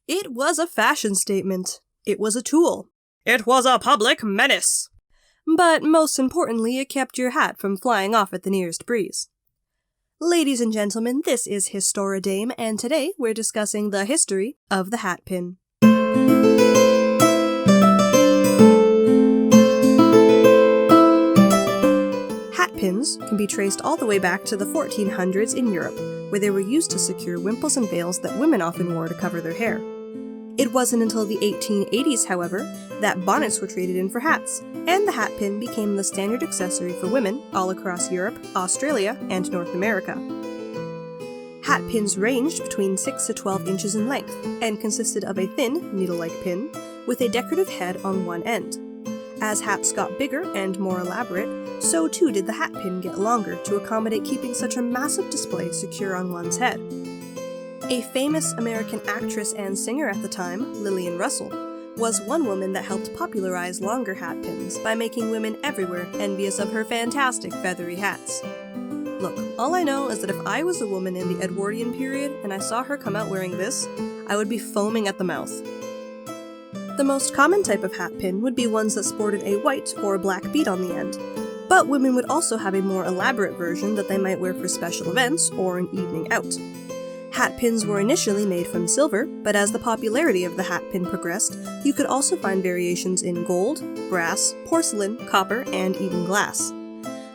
It was a fashion statement. It was a tool. It was a public menace. But most importantly, it kept your hat from flying off at the nearest breeze. Ladies and gentlemen, this is Historadame, and today we're discussing the history of the hatpin. Hatpins can be traced all the way back to the 1400s in Europe, where they were used to secure wimples and veils that women often wore to cover their hair. It wasn't until the 1880s, however, that bonnets were traded in for hats, and the hatpin became the standard accessory for women all across Europe, Australia, and North America. Hatpins ranged between 6 to 12 inches in length, and consisted of a thin, needle-like pin, with a decorative head on one end. As hats got bigger and more elaborate, so too did the hatpin get longer to accommodate keeping such a massive display secure on one's head. A famous American actress and singer at the time, Lillian Russell, was one woman that helped popularize longer hatpins by making women everywhere envious of her fantastic feathery hats. Look, all I know is that if I was a woman in the Edwardian period and I saw her come out wearing this, I would be foaming at the mouth. The most common type of hatpin would be ones that sported a white or black bead on the end, but women would also have a more elaborate version that they might wear for special events or an evening out. Hatpins were initially made from silver, but as the popularity of the hatpin progressed, you could also find variations in gold, brass, porcelain, copper, and even glass.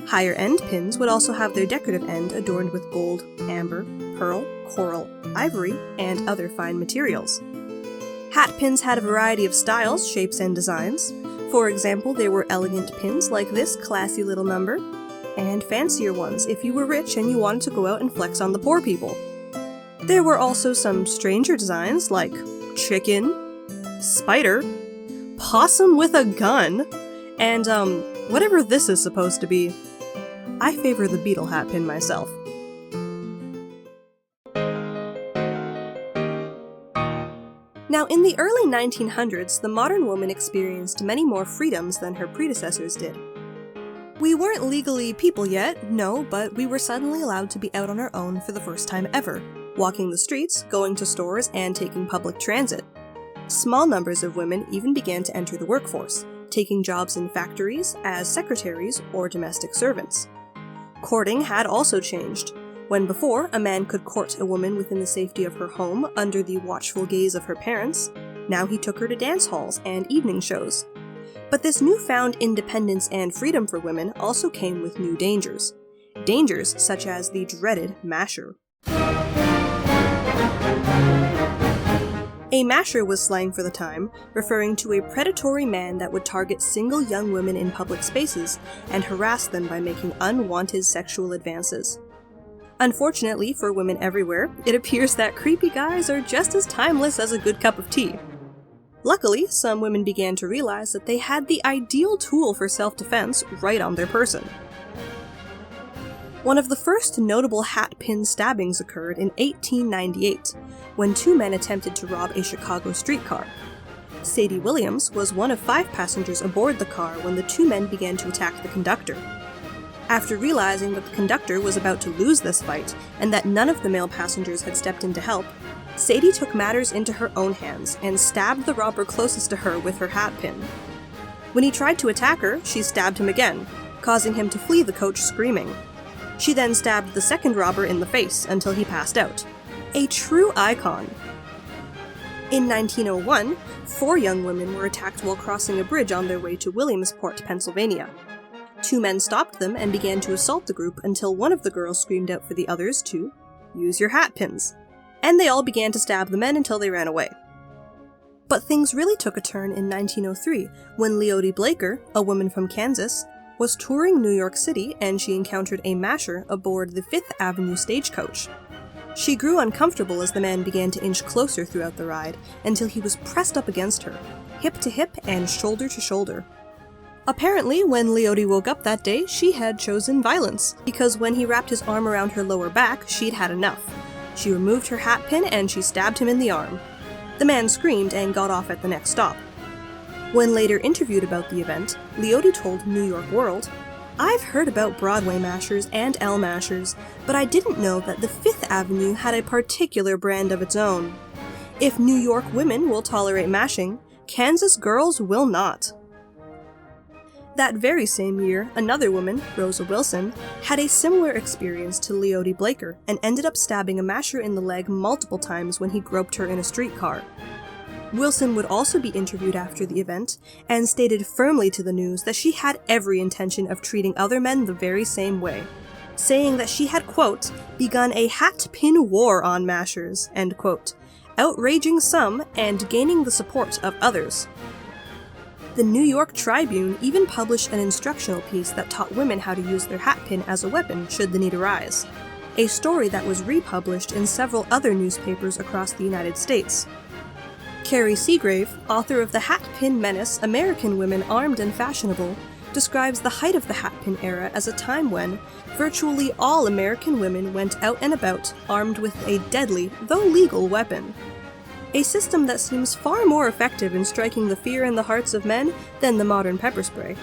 Higher-end pins would also have their decorative end adorned with gold, amber, pearl, coral, ivory, and other fine materials. Hatpins had a variety of styles, shapes, and designs. For example, there were elegant pins like this classy little number, and fancier ones if you were rich and you wanted to go out and flex on the poor people. There were also some stranger designs like chicken, spider, possum with a gun, and whatever this is supposed to be. I favor the beetle hatpin myself. Now, in the early 1900s, the modern woman experienced many more freedoms than her predecessors did. We weren't legally people yet, no, but we were suddenly allowed to be out on our own for the first time ever, walking the streets, going to stores, and taking public transit. Small numbers of women even began to enter the workforce, taking jobs in factories as secretaries or domestic servants. Courting had also changed. When before, a man could court a woman within the safety of her home under the watchful gaze of her parents, now he took her to dance halls and evening shows. But this newfound independence and freedom for women also came with new dangers. Dangers such as the dreaded masher. A masher was slang for the time, referring to a predatory man that would target single young women in public spaces and harass them by making unwanted sexual advances. Unfortunately for women everywhere, it appears that creepy guys are just as timeless as a good cup of tea. Luckily, some women began to realize that they had the ideal tool for self-defense right on their person. One of the first notable hatpin stabbings occurred in 1898, when two men attempted to rob a Chicago streetcar. Sadie Williams was one of 5 passengers aboard the car when the two men began to attack the conductor. After realizing that the conductor was about to lose this fight, and that none of the male passengers had stepped in to help, Sadie took matters into her own hands and stabbed the robber closest to her with her hatpin. When he tried to attack her, she stabbed him again, causing him to flee the coach screaming. She then stabbed the second robber in the face until he passed out. A true icon. In 1901, 4 young women were attacked while crossing a bridge on their way to Williamsport, Pennsylvania. 2 men stopped them and began to assault the group until one of the girls screamed out for the others to use your hatpins, and they all began to stab the men until they ran away. But things really took a turn in 1903 when Leodie Blaker, a woman from Kansas, was touring New York City and she encountered a masher aboard the 5th Avenue stagecoach. She grew uncomfortable as the man began to inch closer throughout the ride until he was pressed up against her, hip to hip and shoulder to shoulder. Apparently, when Leodie woke up that day, she had chosen violence, because when he wrapped his arm around her lower back, she'd had enough. She removed her hatpin and she stabbed him in the arm. The man screamed and got off at the next stop. When later interviewed about the event, Leodie told New York World, "I've heard about Broadway mashers and L mashers, but I didn't know that the 5th Avenue had a particular brand of its own. If New York women will tolerate mashing, Kansas girls will not. That very same year, another woman, Rosa Wilson, had a similar experience to Leotie Blaker and ended up stabbing a masher in the leg multiple times when he groped her in a streetcar. Wilson would also be interviewed after the event and stated firmly to the news that she had every intention of treating other men the very same way, saying that she had, quote, begun a hat-pin war on mashers, end quote, outraging some and gaining the support of others. The New York Tribune even published an instructional piece that taught women how to use their hatpin as a weapon should the need arise, a story that was republished in several other newspapers across the United States. Carrie Seagrave, author of the Hatpin Menace, American Women Armed and Fashionable, describes the height of the hatpin era as a time when virtually all American women went out and about armed with a deadly, though legal, weapon. A system that seems far more effective in striking the fear in the hearts of men than the modern pepper spray.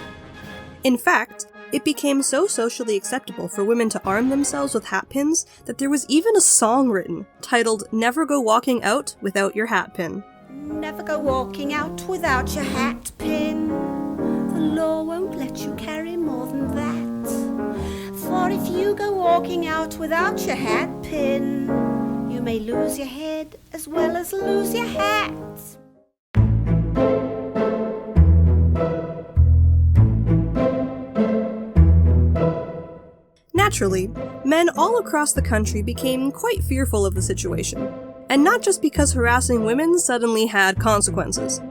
In fact, it became so socially acceptable for women to arm themselves with hatpins that there was even a song written, titled "Never Go Walking Out Without Your Hatpin." Never go walking out without your hatpin. The law won't let you carry more than that. For if you go walking out without your hatpin, you may lose your head as well as lose your hat. Naturally, men all across the country became quite fearful of the situation, and not just because harassing women suddenly had consequences.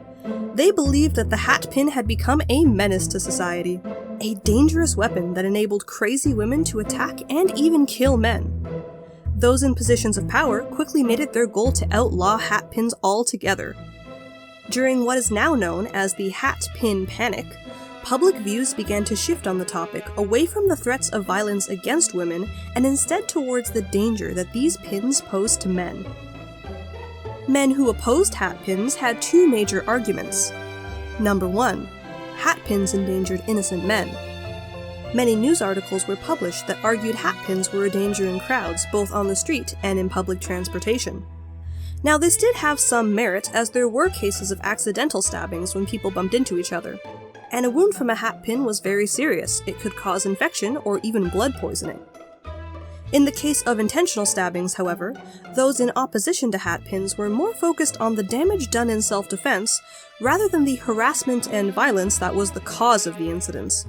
They believed that the hatpin had become a menace to society, a dangerous weapon that enabled crazy women to attack and even kill men. Those in positions of power quickly made it their goal to outlaw hatpins altogether. During what is now known as the Hatpin Panic, public views began to shift on the topic away from the threats of violence against women and instead towards the danger that these pins posed to men. Men who opposed hatpins had two major arguments. Number one, hatpins endangered innocent men. Many news articles were published that argued hatpins were a danger in crowds, both on the street and in public transportation. Now, this did have some merit, as there were cases of accidental stabbings when people bumped into each other. And a wound from a hatpin was very serious. It could cause infection or even blood poisoning. In the case of intentional stabbings, however, those in opposition to hatpins were more focused on the damage done in self-defense rather than the harassment and violence that was the cause of the incidents.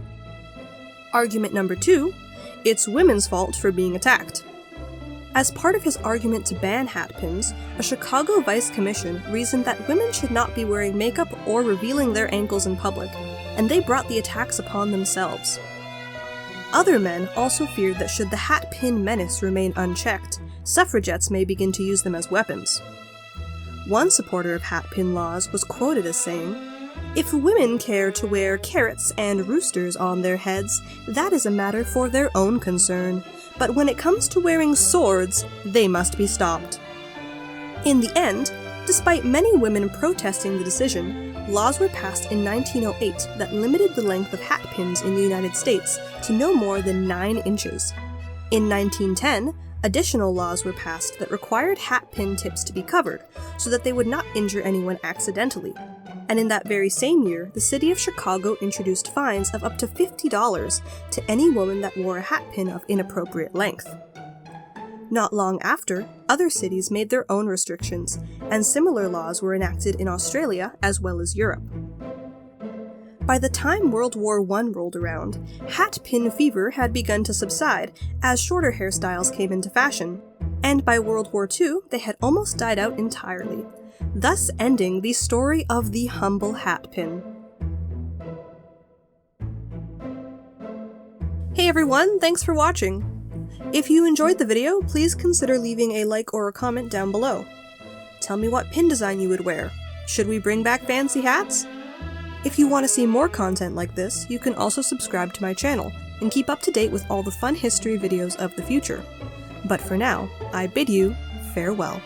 Argument number two, it's women's fault for being attacked. As part of his argument to ban hatpins, a Chicago Vice Commission reasoned that women should not be wearing makeup or revealing their ankles in public, and they brought the attacks upon themselves. Other men also feared that should the hatpin menace remain unchecked, suffragettes may begin to use them as weapons. One supporter of hatpin laws was quoted as saying, "If women care to wear carrots and roosters on their heads, that is a matter for their own concern. But when it comes to wearing swords, they must be stopped." In the end, despite many women protesting the decision, laws were passed in 1908 that limited the length of hatpins in the United States to no more than 9 inches. In 1910, additional laws were passed that required hatpin tips to be covered so that they would not injure anyone accidentally. And in that very same year, the city of Chicago introduced fines of up to $50 to any woman that wore a hatpin of inappropriate length. Not long after, other cities made their own restrictions, and similar laws were enacted in Australia as well as Europe. By the time World War I rolled around, hatpin fever had begun to subside as shorter hairstyles came into fashion, and by World War II they had almost died out entirely, thus ending the story of the humble hatpin. Hey everyone, thanks for watching! If you enjoyed the video, please consider leaving a like or a comment down below. Tell me what pin design you would wear. Should we bring back fancy hats? If you want to see more content like this, you can also subscribe to my channel and keep up to date with all the fun history videos of the future. But for now, I bid you farewell.